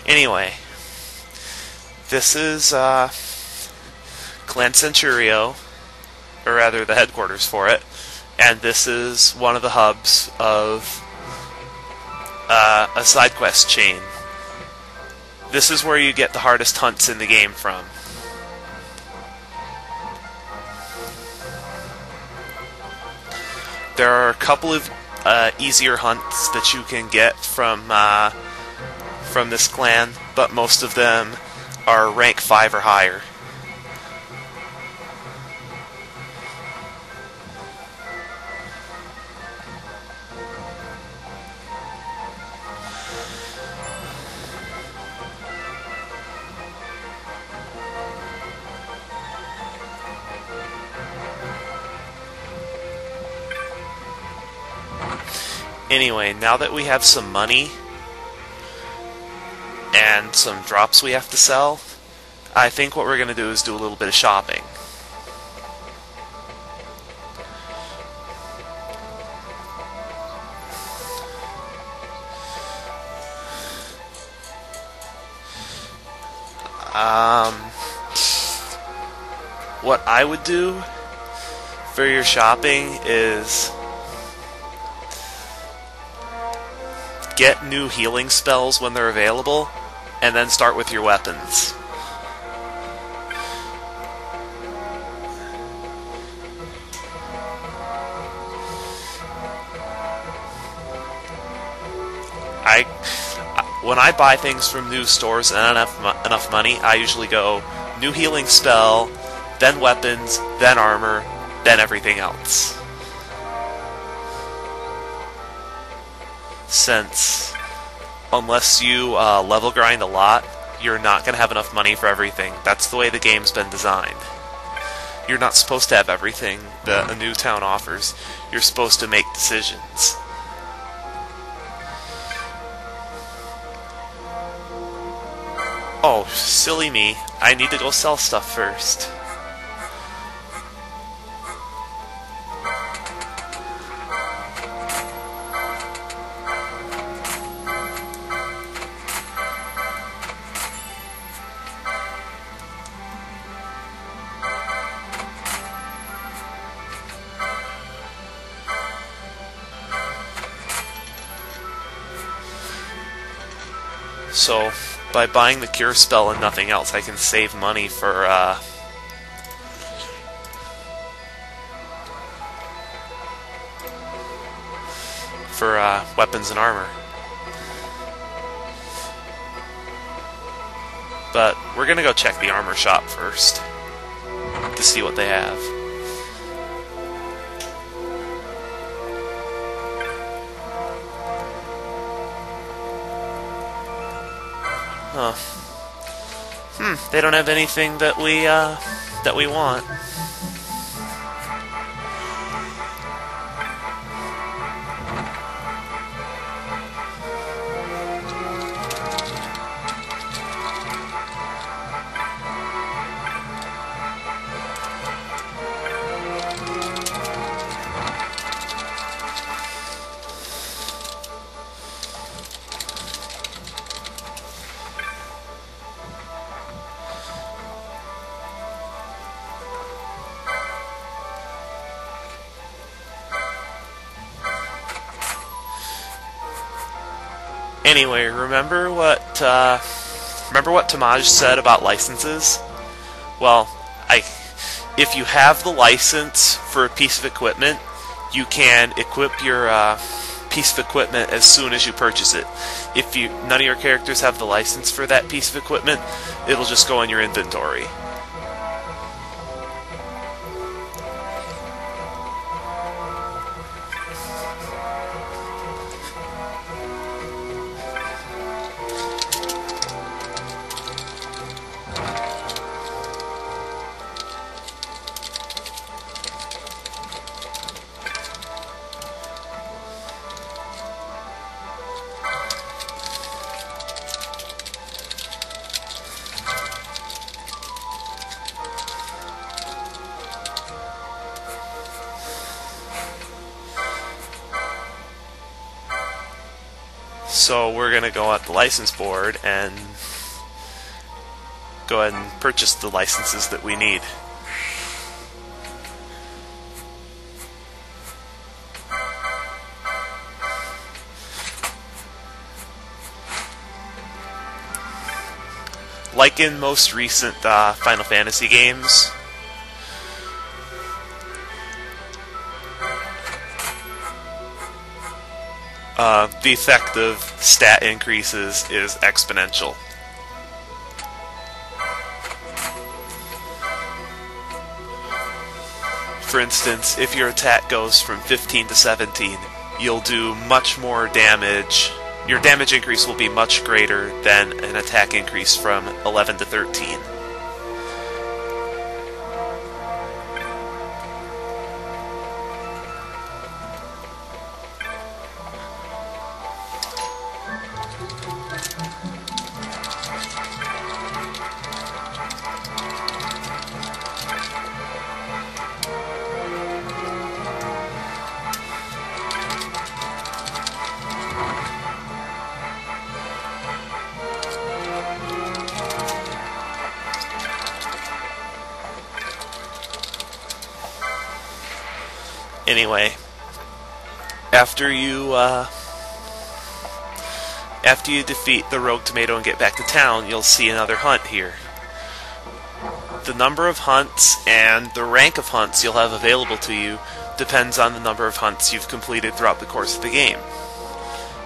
Anyway, this is Clan Centurio, or rather the headquarters for it, and this is one of the hubs of a side quest chain. This is where you get the hardest hunts in the game from. There are a couple of easier hunts that you can get from this clan, but most of them are rank 5 or higher. Anyway, now that we have some money and some drops we have to sell, I think what we're going to do is do a little bit of shopping. What I would do for your shopping is get new healing spells when they're available, and then start with your weapons. When I buy things from new stores and I don't have enough money, I usually go new healing spell, then weapons, then armor, then everything else. Since, unless you level grind a lot, you're not going to have enough money for everything. That's the way the game's been designed. You're not supposed to have everything that a new town offers. You're supposed to make decisions. Oh, silly me. I need to go sell stuff first. So, by buying the cure spell and nothing else, I can save money for weapons and armor. But we're gonna go check the armor shop first to see what they have. Huh. They don't have anything that we want. Anyway, remember what Tamaj said about licenses? Well, if you have the license for a piece of equipment, you can equip your piece of equipment as soon as you purchase it. If none of your characters have the license for that piece of equipment, it'll just go in your inventory. So we're going to go at the license board and go ahead and purchase the licenses that we need. Like in most recent Final Fantasy games, the effect of stat increases is exponential. For instance, if your attack goes from 15 to 17, you'll do much more damage. Your damage increase will be much greater than an attack increase from 11 to 13. Anyway, after you defeat the rogue tomato and get back to town, you'll see another hunt here. The number of hunts and the rank of hunts you'll have available to you depends on the number of hunts you've completed throughout the course of the game.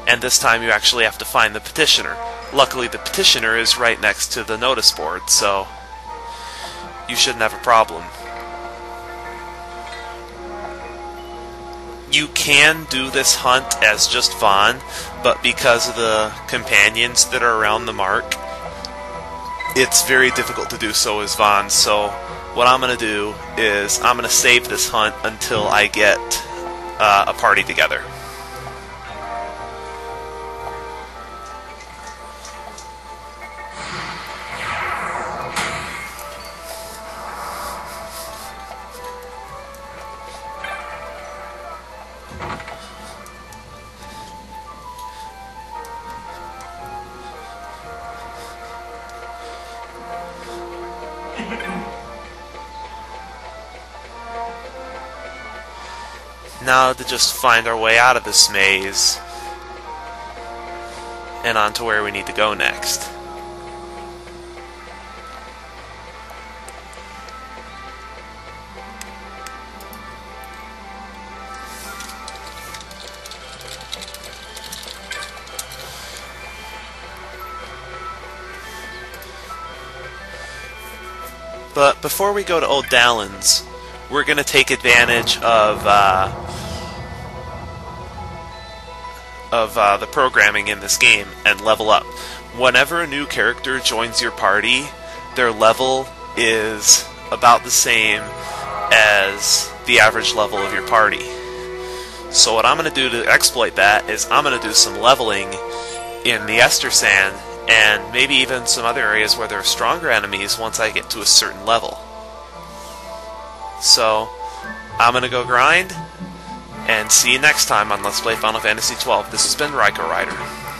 And this time you actually have to find the petitioner. Luckily the petitioner is right next to the notice board, so you shouldn't have a problem. You can do this hunt as just Vaughn, but because of the companions that are around the mark, it's very difficult to do so as Vaughn. So what I'm going to do is I'm going to save this hunt until I get a party together. Now to just find our way out of this maze and on to where we need to go next. But before we go to Old Dallon's, we're going to take advantage of the programming in this game and level up. Whenever a new character joins your party, their level is about the same as the average level of your party. So what I'm going to do to exploit that is I'm going to do some leveling in the Ester Sand and maybe even some other areas where there are stronger enemies once I get to a certain level. So I'm going to go grind, and see you next time on Let's Play Final Fantasy XII. This has been Ryko Rider.